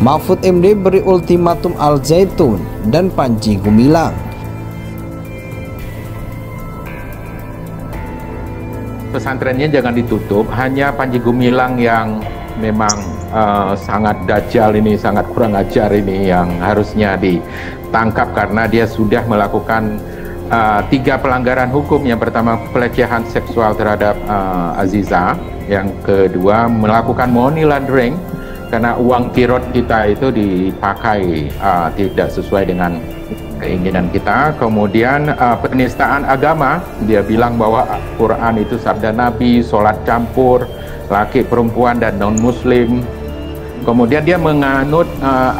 Mahfud MD beri ultimatum Al Zaitun dan Panji Gumilang. Pesantrennya jangan ditutup, hanya Panji Gumilang yang memang sangat dajjal ini, sangat kurang ajar ini yang harusnya ditangkap karena dia sudah melakukan 3 pelanggaran hukum. Yang pertama pelecehan seksual terhadap Aziza, yang kedua melakukan money laundering karena uang kirot kita itu dipakai tidak sesuai dengan keinginan kita. Kemudian penistaan agama, dia bilang bahwa Quran itu sabda Nabi, sholat campur laki perempuan dan non muslim. Kemudian dia menganut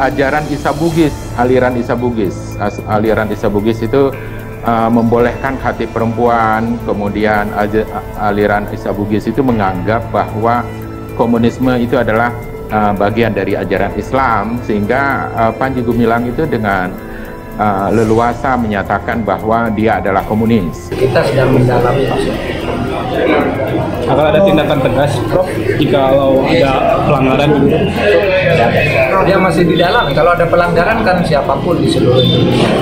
ajaran Isa Bugis, aliran Isa Bugis. Aliran Isa Bugis itu membolehkan hati perempuan. Kemudian aliran Isa Bugis itu menganggap bahwa komunisme itu adalah bagian dari ajaran Islam, sehingga Panji Gumilang itu dengan leluasa menyatakan bahwa dia adalah komunis. Kita sedang mendalami. Akan ada tindakan tegas, Prof, jikalau ada pelanggaran gitu? Dia masih didalami. Kalau ada pelanggaran kan siapapun di seluruh Indonesia.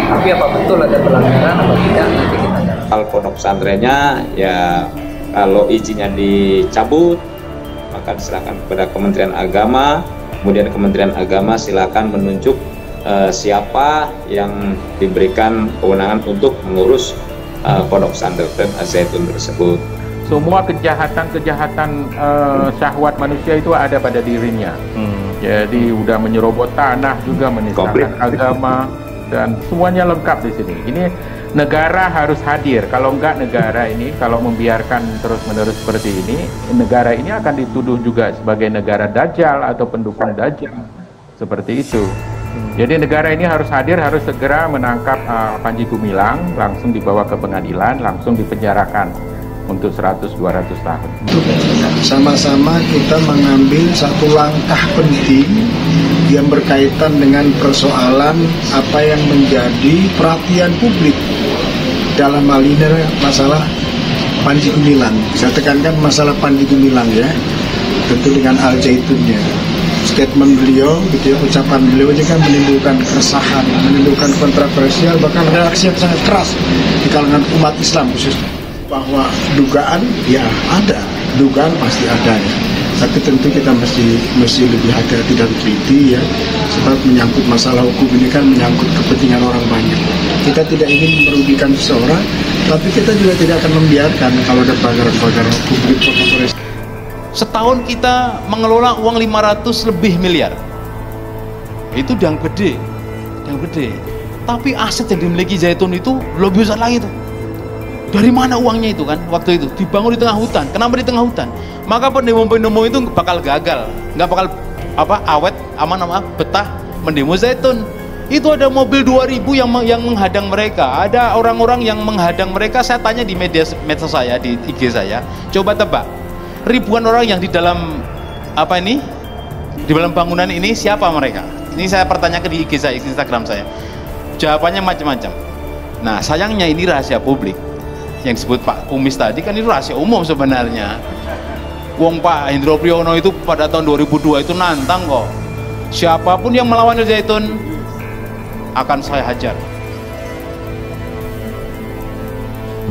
Tapi apa betul ada pelanggaran apa tidak, nanti kita dalami. Hal pondok pesantrennya ya, kalau izinnya dicabut maka diserahkan kepada Kementerian Agama. Kemudian Kementerian Agama silakan menunjuk siapa yang diberikan kewenangan untuk mengurus pondok pesantren Al-Zaitun tersebut. Semua kejahatan-kejahatan syahwat manusia itu ada pada dirinya. Jadi udah menyerobot tanah, juga menistakan agama, dan semuanya lengkap di sini. Ini negara harus hadir. Kalau enggak, negara ini kalau membiarkan terus-menerus seperti ini, negara ini akan dituduh juga sebagai negara dajjal atau pendukung dajjal. Seperti itu. Jadi negara ini harus hadir, harus segera menangkap Panji Gumilang, langsung dibawa ke pengadilan, langsung dipenjarakan untuk 100-200 tahun. Sama-sama kita mengambil satu langkah penting yang berkaitan dengan persoalan apa yang menjadi perhatian publik dalam hal ini, masalah Panji Gumilang. Saya tekankan masalah Panji Gumilang ya, tentu dengan Al Zaitunnya. Statement beliau, gitu ya, ucapan beliau ini kan menimbulkan keresahan, menimbulkan kontroversial, bahkan reaksi yang sangat keras di kalangan umat Islam khususnya. Bahwa dugaan ya ada, dugaan pasti ada ya. Tapi tentu kita mesti lebih hati-hati dan teliti ya, sebab menyangkut masalah hukum ini kan menyangkut kepentingan orang banyak. Kita tidak ingin merugikan seseorang, tapi kita juga tidak akan membiarkan kalau ada pelanggaran-pelanggaran hukum di protokol. Setahun kita mengelola uang 500 lebih miliar. Itu yang gede, yang gede. Tapi aset yang dimiliki Zaitun itu lebih besar lagi tuh. Dari mana uangnya itu kan? Waktu itu dibangun di tengah hutan. Kenapa di tengah hutan? Maka pendemo-pendemo itu bakal gagal, nggak bakal awet, aman, betah mendemo Zaitun. Itu ada mobil 2000 yang menghadang mereka. Ada orang-orang yang menghadang mereka. Saya tanya di medsos saya, di IG saya. Coba tebak. Ribuan orang yang di dalam di dalam bangunan ini siapa mereka? Ini saya pertanyakan di IG saya, Instagram saya. Jawabannya macam-macam. Nah, sayangnya ini rahasia publik. Yang disebut Pak Kumis tadi kan itu rahasia umum sebenarnya. Wong Pak Hendro Priyono itu pada tahun 2002 itu nantang kok. Siapapun yang melawan Al Zaitun akan saya hajar.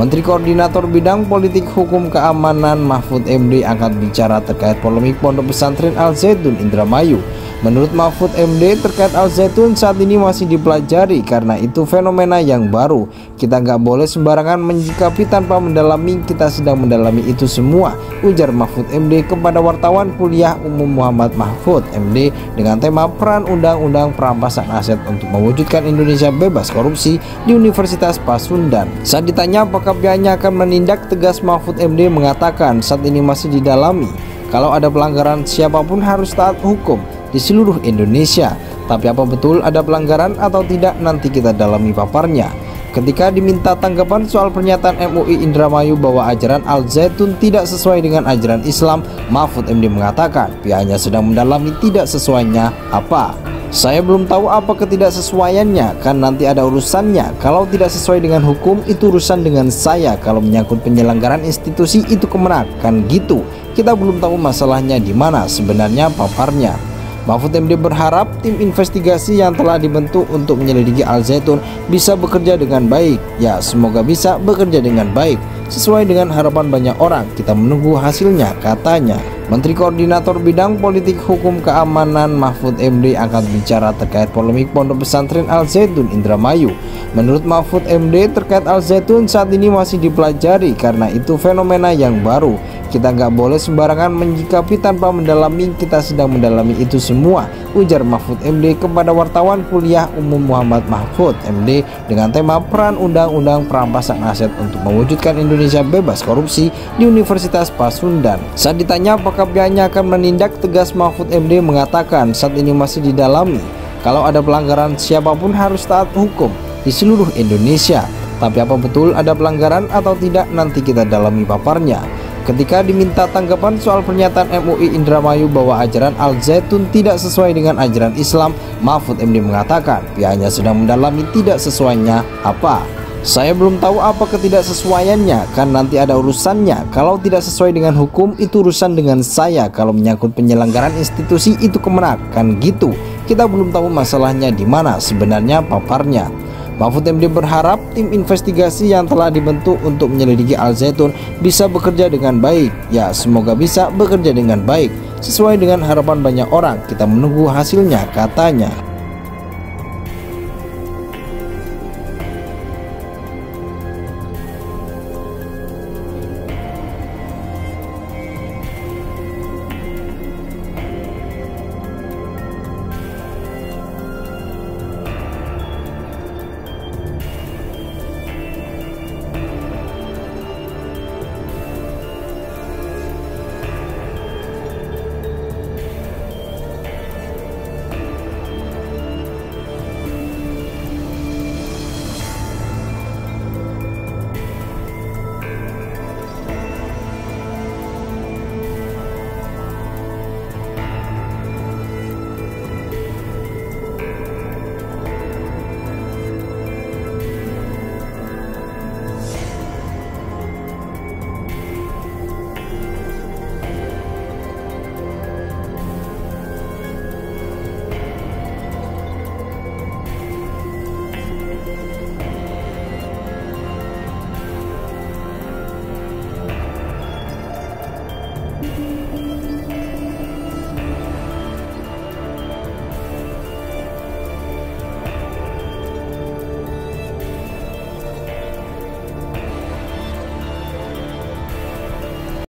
Menteri Koordinator Bidang Politik Hukum Keamanan Mahfud MD angkat bicara terkait polemik pondok pesantren Al Zaitun Indramayu. Menurut Mahfud MD, terkait Al Zaitun saat ini masih dipelajari karena itu fenomena yang baru. Kita nggak boleh sembarangan menyikapi tanpa mendalami, kita sedang mendalami itu semua, ujar Mahfud MD kepada wartawan kuliah umum Muhammad Mahfud MD dengan tema peran undang-undang perampasan aset untuk mewujudkan Indonesia bebas korupsi di Universitas Pasundan. Saat ditanya apakah pihaknya akan menindak tegas, Mahfud MD mengatakan saat ini masih didalami. Kalau ada pelanggaran, siapapun harus taat hukum di seluruh Indonesia. Tapi apa betul ada pelanggaran atau tidak, nanti kita dalami paparnya. Ketika diminta tanggapan soal pernyataan MUI Indramayu bahwa ajaran Al Zaitun tidak sesuai dengan ajaran Islam, Mahfud MD mengatakan pihaknya sedang mendalami tidak sesuainya apa. Saya belum tahu apa ketidaksesuaiannya, kan nanti ada urusannya. Kalau tidak sesuai dengan hukum, itu urusan dengan saya. Kalau menyangkut penyelenggaraan institusi, itu kemenak, kan gitu. Kita belum tahu masalahnya di mana sebenarnya paparnya. Mahfud MD berharap tim investigasi yang telah dibentuk untuk menyelidiki Al Zaitun bisa bekerja dengan baik. Ya, semoga bisa bekerja dengan baik. Sesuai dengan harapan banyak orang, kita menunggu hasilnya, katanya. Menteri Koordinator Bidang Politik Hukum Keamanan Mahfud MD angkat bicara terkait polemik Pondok Pesantren Al Zaitun Indramayu. Menurut Mahfud MD, terkait Al Zaitun saat ini masih dipelajari karena itu fenomena yang baru. Kita nggak boleh sembarangan menyikapi tanpa mendalami, kita sedang mendalami itu semua, ujar Mahfud MD kepada wartawan kuliah umum Muhammad Mahfud MD dengan tema peran undang-undang perampasan aset untuk mewujudkan Indonesia bebas korupsi di Universitas Pasundan. Saat ditanya apakah pihaknya akan menindak tegas, Mahfud MD mengatakan saat ini masih didalami. Kalau ada pelanggaran, siapapun harus taat hukum di seluruh Indonesia. Tapi apa betul ada pelanggaran atau tidak, nanti kita dalami paparnya. Ketika diminta tanggapan soal pernyataan MUI Indramayu bahwa ajaran Al Zaitun tidak sesuai dengan ajaran Islam, Mahfud MD mengatakan pihaknya sedang mendalami tidak sesuainya apa. Saya belum tahu apa ketidaksesuaiannya, kan nanti ada urusannya. Kalau tidak sesuai dengan hukum, itu urusan dengan saya. Kalau menyangkut penyelenggaraan institusi, itu Kemenak, kan gitu. Kita belum tahu masalahnya di mana sebenarnya, paparnya. Mahfud MD berharap tim investigasi yang telah dibentuk untuk menyelidiki Al Zaitun bisa bekerja dengan baik. Ya, semoga bisa bekerja dengan baik. Sesuai dengan harapan banyak orang, kita menunggu hasilnya, katanya.